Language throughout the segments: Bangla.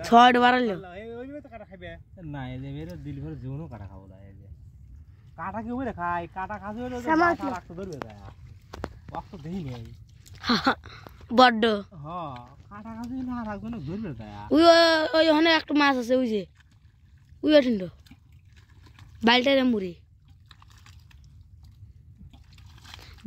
ছয় বাড়ালো না এই যে বেরে দিল ভরে জীবনও কাটা খাবো না এই যে কাটা কি ওরে খায় কাটা খাসি হলো রাখতে ধরবে যায় ওয়াক্ত দেই নেই বড্ড হ্যাঁ কাটা খাসি না রাখবে না ধরবে যায় ওই ওই ওখানে একটা মাছ আছে ওই যে ওই ওঠেন বালটারে মুড়ি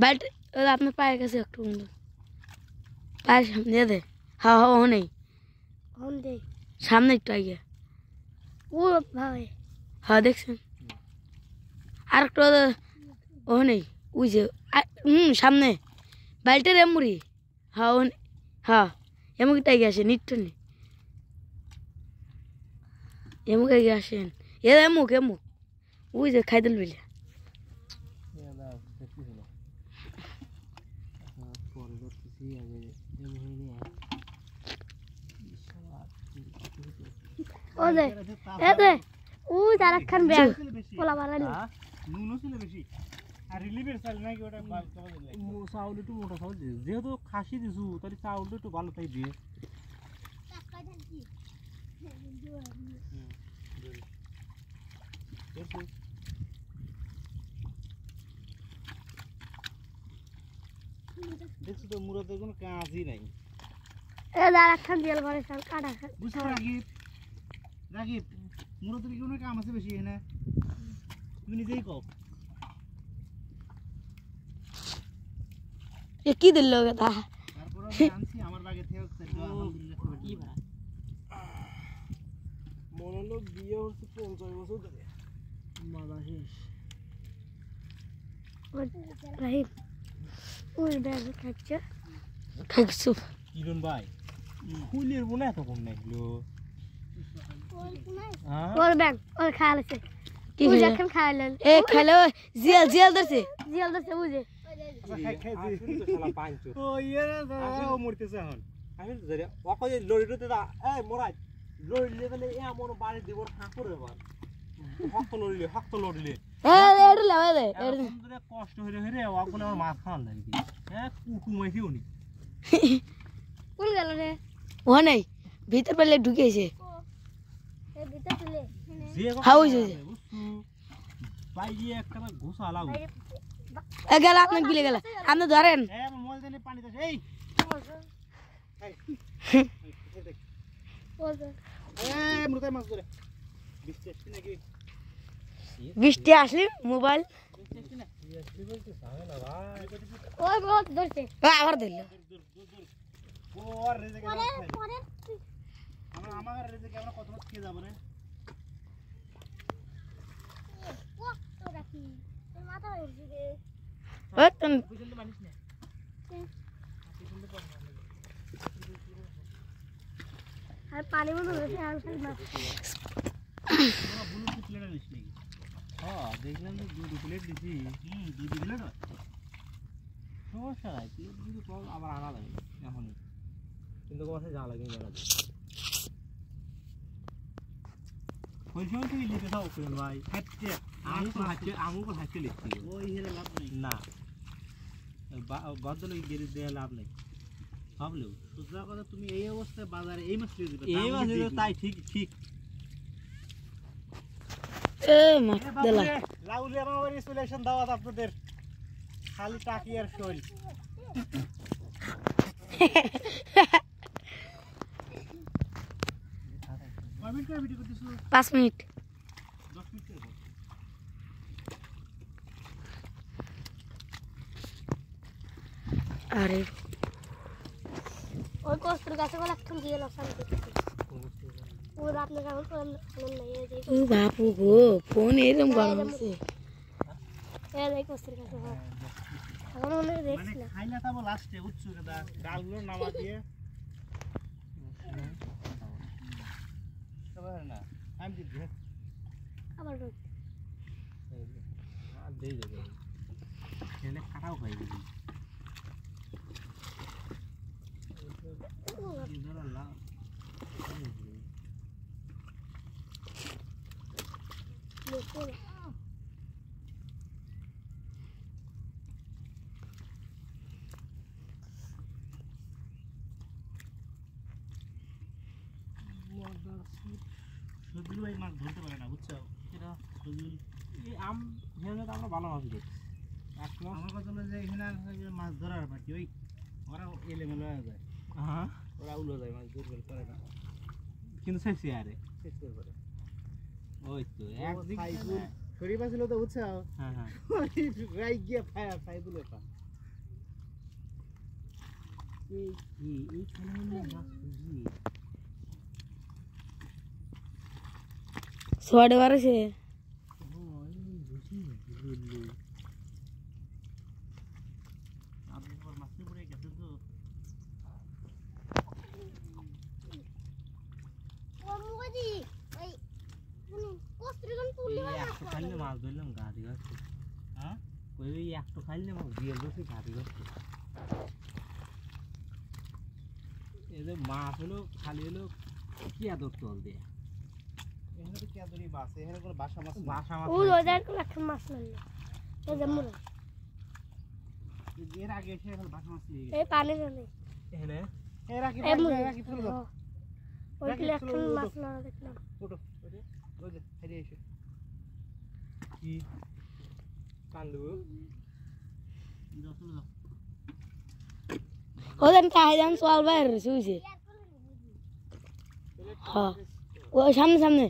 বালটা আপনার পায়ের কাছে একটু পায়ের সামনে দে হ্যাঁ হ্যাঁ ও নেই সামনে একটু আগে ও ভাই হ্যাঁ দেখছেন আর একটু ও নেই ওই যে সামনে বালটারে মুড়ি হ্যাঁ ও হ্যাঁ এমুক টাইগে আসেন একটু নেই এমুক আগে আসেন এমুক এমুক ওই যে খাইতেল বিলে যেহেতু খাসি দিছু তাহলে চাউলটা একটু ভালো তাই দিয়ে দেখছি তো মুরাদের কোনো কাজই নাই মুরাদের কি কোনো কাম আছে বেশি এখানে তুমি নিজেই কও কি দিল কথা তারপরে আনছি আমার বাগে থেকে আলহামদুলিল্লাহ কি ভাই মনোলোক বিয়ে হচ্ছে 50 বছর ধরে মাথা শেষ রাহিম ওই ব্যাগ খাচ্ছে খাইছো কিরণ ভাই ফুলের বোনা এত কম নাইলো ওর ব্যাগ ওর খাইছে কি যখন খাইলেন এ খাইলো জিয়াল জিয়াল ধরছে বুঝে আচ্ছা খাই খাই দিই তো শালা পাঁচো ও ইয়া ও মরতেছে এখন আমি তো ধরে ওকো যে লড়িতে দা এই মোরাই লড়িলে তাহলে এমন বাড়ি দিব ঠাকুর এবার হক তো লড়িলে এড় লাওয়া দে এড় ধরে কষ্ট হইরে হইরে ওগুলো আমার মাছ খাওয়ার লাগি হ্যাঁ কুকুমাই কিউনি কোন গেল রে ও নাই ভিতর পেলে ঢুকেছে এ ভিতর পেলে যে হাউস বাইয়ে একটা ঘুষা লাউ এ গেল আপনি গিলে গেল আপনি ধরেন এ মোল দেনে পানি দাও এই এই মুরতাই মাছ ধরে বৃষ্টি আসছে নাকি বৃষ্টি আসলে মোবাইল ওই বহুত ধরছে আবার দিল ওর রেজেকে আমার রেজেকে আমরা কত মাছ খেয়ে যাব রে ও তো রাখি তোর মাথা উঠছে রে ওই তো বুঝল তো মানিস না আর পানি মতো হচ্ছে আর খালি মাছ তোরা বুলু কি প্লেট আনিস নাকি হ্যাঁ দেখলাম তো দুটো প্লেট দিছি দুটো প্লেট সমস্যা নাই প্লেট যদি পাও আবার আনা লাগে এখন কিন্তু কোথায় যাওয়া লাগে জানা ওই সময় তুই লিখে দাও কিরণ ভাই হাঁটতে আমুক হাঁটতে লিখছি ওই হেরে লাভ নেই না বদল গেরে দেয়া লাভ নেই ভাবলেও সোজা কথা তুমি এই অবস্থায় বাজারে এই মাছ লিয়ে দিবে এই মাছ দিবে তাই ঠিক ঠিক এ মাছ দেলা লাউলি আমার ইনস্টলেশন দাওয়াত আপনাদের খালি টাকি আর শৈল 5 মিনিট 10 মিনিট করে আরে ওই কষ্টর গাছে গলা একটু দিয়ে লাও শান্তি ও আপনি কেমন করেন নাই এই যে ও বাপু গো ফোন এরকম গরম আছে এই কষ্টর গাছে হ্যাঁ এখন মনে দেখছ না খাইলা তাবো লাস্টে উচ্চ দাদা ডালগুলো নামা দিয়ে সবাই না আমি দিই আবার আর দেই দেবে খেলে কাটাও খাই দিবি সজুল ভাই মাছ ধরতে পারে না বুঝছো এটা সজুল এই আম হেলে তো আমরা ভালো মাছ দেখি আমার কথা হলো যে এখানে মাছ ধরার বাকি ওই ওরা এলেমেলো হয়ে যায় হ্যাঁ ওরা উলো যায় মাছ ধরবে করে না কিন্তু শেষই আরে শেষ করে পারে ওই তো একদিক শরীফ ছিল তো বুঝছো হ্যাঁ হ্যাঁ রাই গিয়ে ফায়া সাইদুল এটা এই খানে মাছ খুঁজি সোয়াডে বারছে মাছ ধরলাম গাড়ি গাছে হ্যাঁ ওই একটু খাইলে মাছ দিয়ে বসে গাড়ি গাছে এই যে মাছ হলো খালি হলো কি আদর চল দিয়ে এখানে তো কি আদরই মাছ এখানে কোনো বাসা মাছ ওই ওদের কোন একটা মাছ মারলো এই যে মুরা এর আগে এসে এখন বাসা মাছ নিয়ে এই পানি চলে এখানে এর আগে চলে দাও ওই একটা মাছ না দেখলাম ফটো ওই যে হেরে এসে কি কান্দু ওদের কাহিদান সোয়াল বাইরে শুইছে হ্যাঁ ওই সামনে সামনে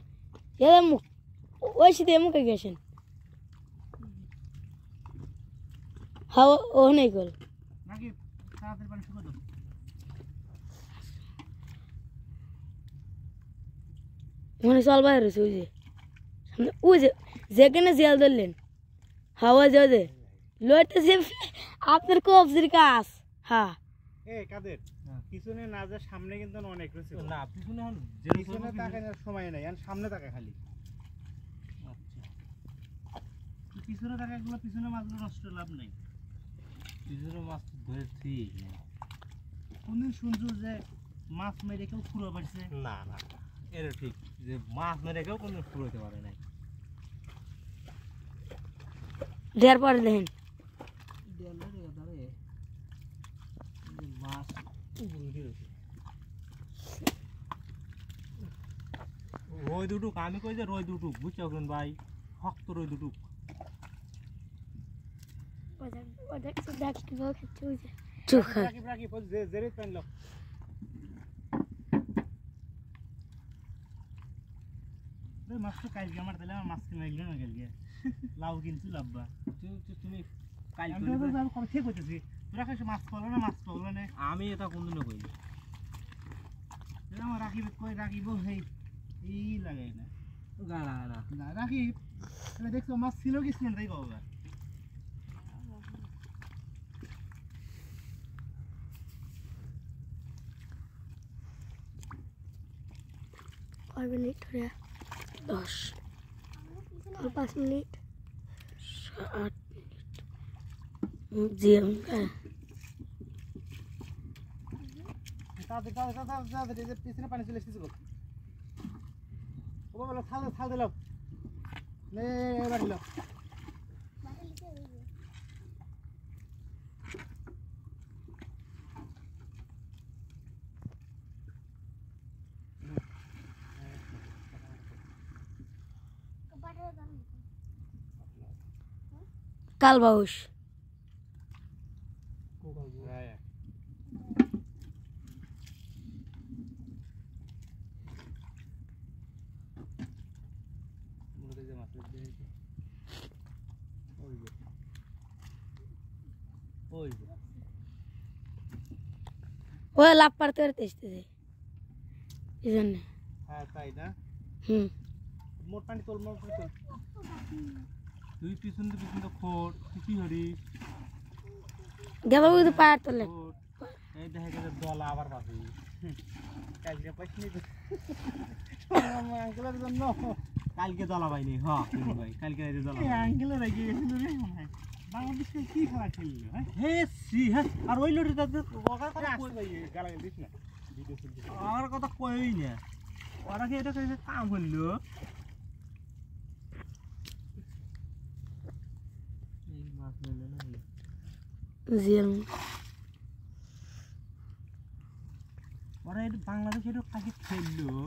এদের মুখ ওই শীতে মুখে গেছেন হ্যাঁ ও নেই কল নাকি তাড়াতাড়ি পানি শুকো দাও মনে সোয়াল বাইরে শুইছে সামনে ওই যে যেখানে জেল ধরলেন হাওয়া যে লইতে যে আপনার কবজির কাজ হ্যাঁ কাদের পিছনে না যা সামনে কিন্তু অনেক রয়েছে না পিছনে এখন পিছনে তাকানোর সময় নাই আর সামনে তাকা খালি আচ্ছা পিছনে তাকাগুলো পিছনে মাছগুলো নষ্ট লাভ নাই পিছনে মাছ ধরে ঠিক কোনদিন শুনছো যে মাছ মেরে কেউ ফুরো পারছে না না এটা ঠিক যে মাছ মেরে কেউ কোনদিন ফুরোতে পারে নাই দেড় পরে দেখেন মাছ রই দুটুক আমি কই যে রই দুটুক বুঝছো ভাই শক্ত রই দুটুক মাছটা কালকে আমার তাহলে আমার মাছ কিনে গেল না গেল লাউ কিনছি লাভবা তুমি ঠিক হইতেছি তোরা কাছে মাছ পাবো না মাছ পাবো না আমি এটা কোনদিনও কইনি আমার রাখিব কই রাখিব হেই এই লাগাই না গাড়া না রাখি তুমি দেখছো মাছ ছিল কি ছিল তাই কওবা 5 মিনিট হয়ে 10 और 5 मिनट 8 मिनट जी हम তাদের পিছনে পানি চলে এসেছে ও বাবা থাল দিলাম নে রাখিলাম Calvaus. ওই লাভ পারতে পারতে এসতেছে এই জন্য হ্যাঁ তাই না মোট পানি তোল তুই পিছন তো খোট কি হরি গেল ওই তো পার তোলে এই দেখে গেলে দলা আবার পাবি কালকে পাইনি আঙ্কেলের জন্য কালকে দলা পাইনি হ্যাঁ ভাই কালকে দলা আঙ্কেলের রেগে গেছিল রে বাংলাদেশে কি খেলা খেললো হে সি হ্যাঁ আর ওই লড়ি তাদের ওকার কথা কই ভাই গালাগাল দিস না ভিডিও চলছে আমার কথা কইই না ওরা কি এটা কইছে কাম হলো এই মাছ নিলে না জিয়াল ওরা এটা বাংলাদেশে এটা কাকে খেললো